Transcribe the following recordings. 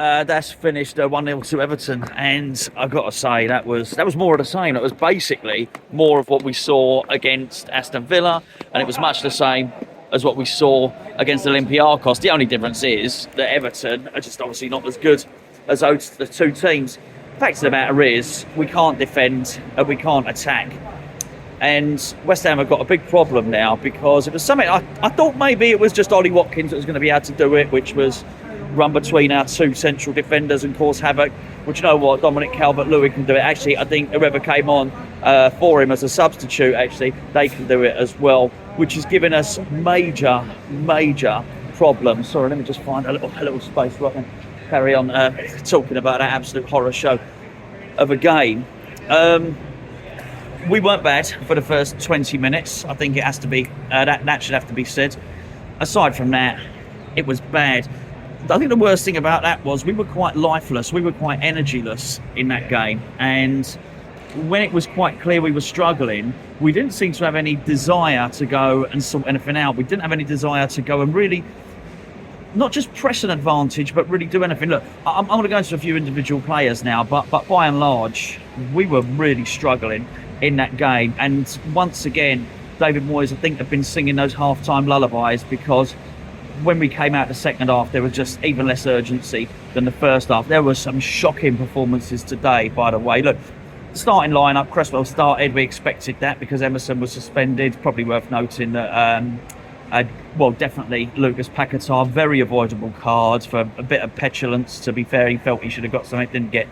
That's finished 1-0 to Everton, and I've got to say that was more of the same. It was basically more of what we saw against Aston Villa, and it was much the same as what we saw against Olympiacos. The only difference is that Everton are just obviously not as good as the two teams. The fact of the matter is, we can't defend and we can't attack. And West Ham have got a big problem now, because it was something I thought maybe it was just Ollie Watkins that was going to be able to do it, which was run between our two central defenders and cause havoc. But you know what, Dominic Calvert-Lewin can do it. Actually, I think whoever came on for him as a substitute, actually, they can do it as well, which has given us major problems. Sorry, let me just find a little space where I can carry on talking about that absolute horror show of a game. We weren't bad for the first 20 minutes. I think it has to be that should have to be said. Aside from that, it was bad. I think the worst thing about that was we were quite lifeless. We were quite energyless in that game. And when it was quite clear we were struggling, we didn't seem to have any desire to go and sort anything out. We didn't have any desire to go and really not just press an advantage, but really do anything. Look, I'm going to go into a few individual players now, but by and large, we were really struggling in that game. And once again, David Moyes, I think, have been singing those half-time lullabies, because when we came out the second half, there was just even less urgency than the first half. There were some shocking performances today, by the way. Look, starting lineup, Cresswell started. We expected that because Emerson was suspended. Probably worth noting that, definitely Lucas Paquetá, very avoidable cards for a bit of petulance. To be fair, he felt he should have got something, didn't get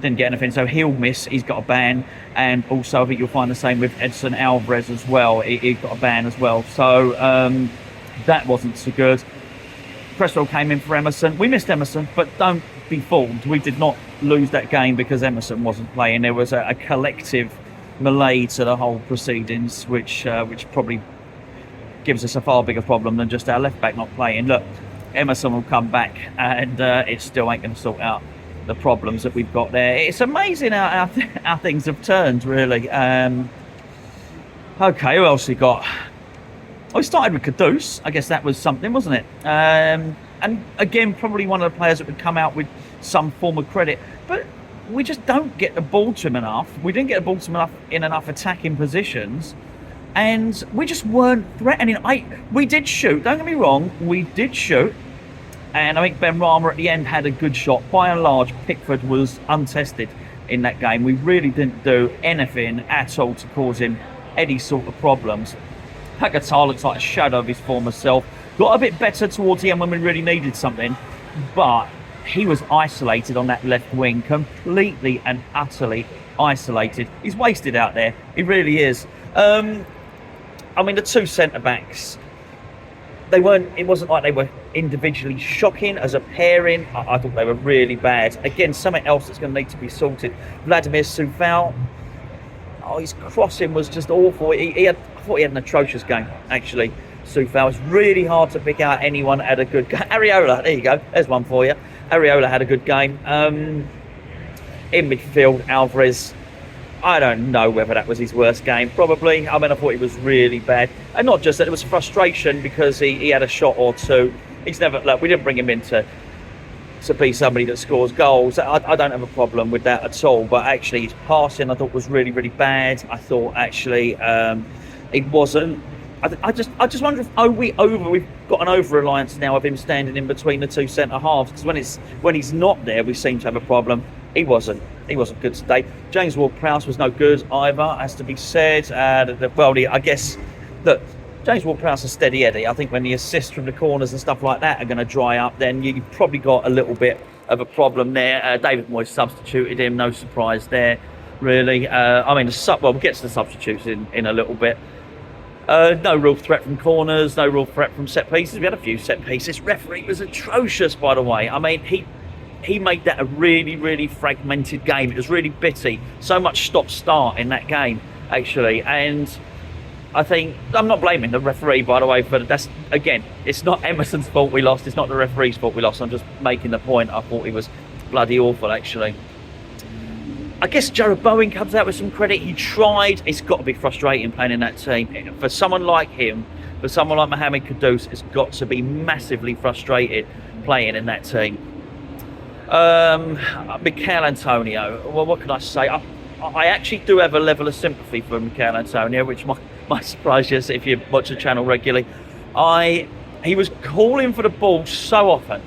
anything, so he'll miss. He's got a ban, and also I think you'll find the same with Edson Alvarez as well. He got a ban as well, so that wasn't so good. Cresswell came in for Emerson. We missed Emerson, but don't be fooled. We did not lose that game because Emerson wasn't playing. There was a collective melee to the whole proceedings, which probably gives us a far bigger problem than just our left back not playing. Look, Emerson will come back, and it still ain't going to sort out the problems that we've got there. It's amazing how things have turned, really. Okay, who else we got? We started with Kudus. I guess that was something, wasn't it? And again, probably one of the players that would come out with some form of credit. But we just don't get the ball to him enough. We didn't get the ball to him enough in enough attacking positions. And we just weren't threatening. We did shoot, don't get me wrong, we did shoot. And I think Ben Rama at the end had a good shot. By and large, Pickford was untested in that game. We really didn't do anything at all to cause him any sort of problems. Paquetá looks like a shadow of his former self. Got a bit better towards the end when we really needed something, but he was isolated on that left wing, completely and utterly isolated. He's wasted out there. He really is. The two centre-backs, it wasn't like they were individually shocking as a pairing. I thought they were really bad. Again, something else that's going to need to be sorted. Vladimir Coufal, his crossing was just awful. I thought he had an atrocious game, actually. Coufal, it's really hard to pick out anyone that had a good game. Areola, there you go, there's one for you. Areola had a good game. In midfield, Alvarez, I don't know whether that was his worst game. Probably. I thought he was really bad. And not just that, it was frustration because he had a shot or two. He's never, we didn't bring him in to be somebody that scores goals. I don't have a problem with that at all. But actually, his passing I thought was really, really bad. I thought actually it wasn't. I just wonder if we've got an over-reliance now of him standing in between the two centre halves, because when he's not there, we seem to have a problem. He wasn't good today. James Ward-Prowse was no good either, has to be said. I guess that James Ward-Prowse is steady Eddie. I think when the assists from the corners and stuff like that are going to dry up, then you've probably got a little bit of a problem there. David Moyes substituted him, no surprise there, really. We'll get to the substitutes in a little bit. No real threat from corners, no real threat from set pieces. We had a few set pieces. Referee was atrocious, by the way. He made that a really, really fragmented game. It was really bitty. So much stop-start in that game, actually. And I think, I'm not blaming the referee, by the way, that's, again, it's not Emerson's fault we lost. It's not the referee's fault we lost. I'm just making the point. I thought he was bloody awful, actually. I guess Jarrod Bowen comes out with some credit. He tried. It's got to be frustrating playing in that team. For someone like him, for someone like Mohamed Kudus, it's got to be massively frustrated playing in that team. Mikel Antonio. Well, what can I say? I actually do have a level of sympathy for Mikel Antonio, which might surprise you if you watch the channel regularly. He was calling for the ball so often.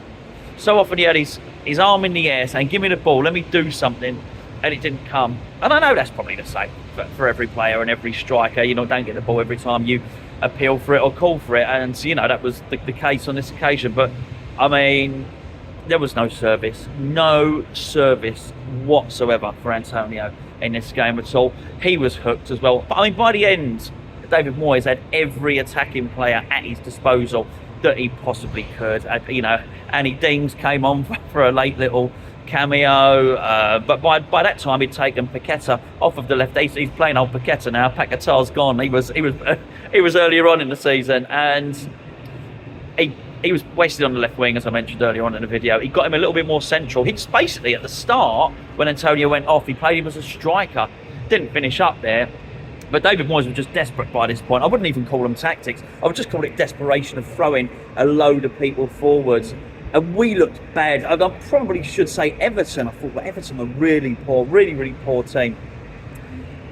So often he had his arm in the air saying, "Give me the ball, let me do something," and it didn't come. And I know that's probably the same for every player and every striker. You know, don't get the ball every time you appeal for it or call for it. And you know that was the case on this occasion. But I mean, there was no service whatsoever for Antonio in this game at all. He was hooked as well. But I mean, by the end, David Moyes had every attacking player at his disposal that he possibly could. You know, Annie Deems came on for a late little cameo, but by that time he'd taken Paqueta off of the left. He's playing old Paqueta now. Paqueta's gone. He was earlier on in the season, and he was wasted on the left wing, as I mentioned earlier on in the video. He got him a little bit more central. He just basically, at the start, when Antonio went off, he played him as a striker. Didn't finish up there. But David Moyes was just desperate by this point. I wouldn't even call them tactics. I would just call it desperation of throwing a load of people forwards. And we looked bad. I probably should say Everton. I thought, well, Everton were really poor, really poor team.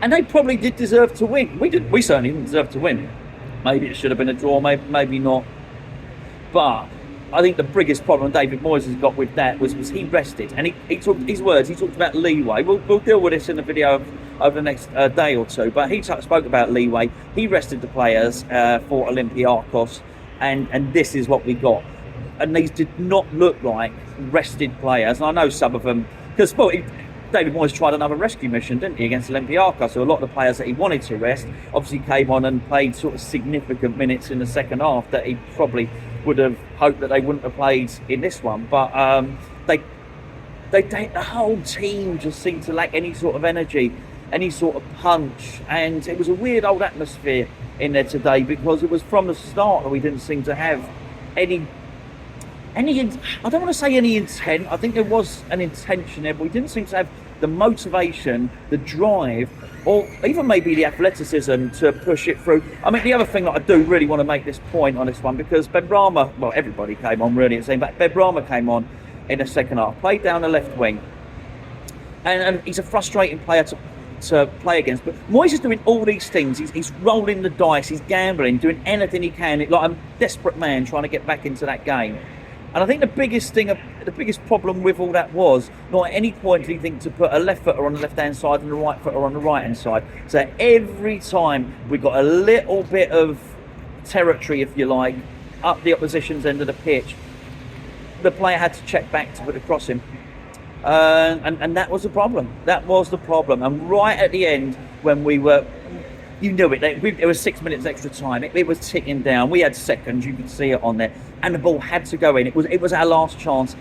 And they probably did deserve to win. We certainly didn't deserve to win. Maybe it should have been a draw, maybe not. But I think the biggest problem David Moyes has got with that was he rested, and he took his words. He talked about leeway. We'll deal with this in the video over the next day or two. But he spoke about leeway. He rested the players for Olympiacos, and this is what we got. And these did not look like rested players. And I know some of them, because David Moyes tried another rescue mission, didn't he, against Olympiacos? So a lot of the players that he wanted to rest obviously came on and played sort of significant minutes in the second half that he probably would have hoped that they wouldn't have played in this one. But the whole team just seemed to lack any sort of energy, any sort of punch, and it was a weird old atmosphere in there today, because it was from the start that we didn't seem to have any I don't want to say any intent. I think there was an intention there, but we didn't seem to have the motivation, the drive, or even maybe the athleticism to push it through. I mean, the other thing that I do really want to make this point on this one, because Benrahma, well, everybody came on really, it seemed, but Benrahma came on in the second half, played down the left wing, and he's a frustrating player to play against. But Moyes is doing all these things. He's rolling the dice, he's gambling, doing anything he can, like a desperate man trying to get back into that game. And I think the biggest problem with all that was, not at any point did he think to put a left footer on the left-hand side and a right footer on the right-hand side. So every time we got a little bit of territory, if you like, up the opposition's end of the pitch, the player had to check back to put it across him. And that was the problem. That was the problem. And right at the end, when we were, you knew it, there was 6 minutes extra time. It was ticking down. We had seconds, you could see it on there. And the ball had to go in. It was our last chance.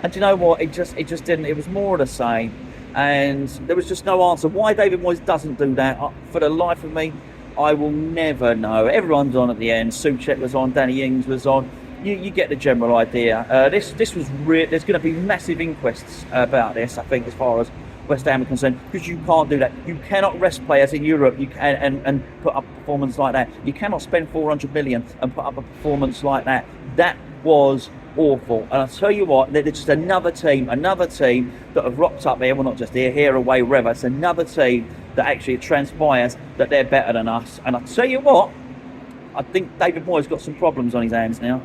And do you know what? It just didn't. It was more of the same. And there was just no answer. Why David Moyes doesn't do that, for the life of me, I will never know. Everyone's on at the end. Souček was on. Danny Ings was on. You get the general idea. This was real. There's going to be massive inquests about this, I think, as far as West Ham are concerned, because you can't do that. You cannot rest players in Europe and put up a performance like that. You cannot spend 400 million and put up a performance like that. That was awful. And I'll tell you what, there's just another team that have rocked up here. Well, not just here, away, wherever. It's another team that actually transpires that they're better than us. And I'll tell you what, I think David Moyes got some problems on his hands now.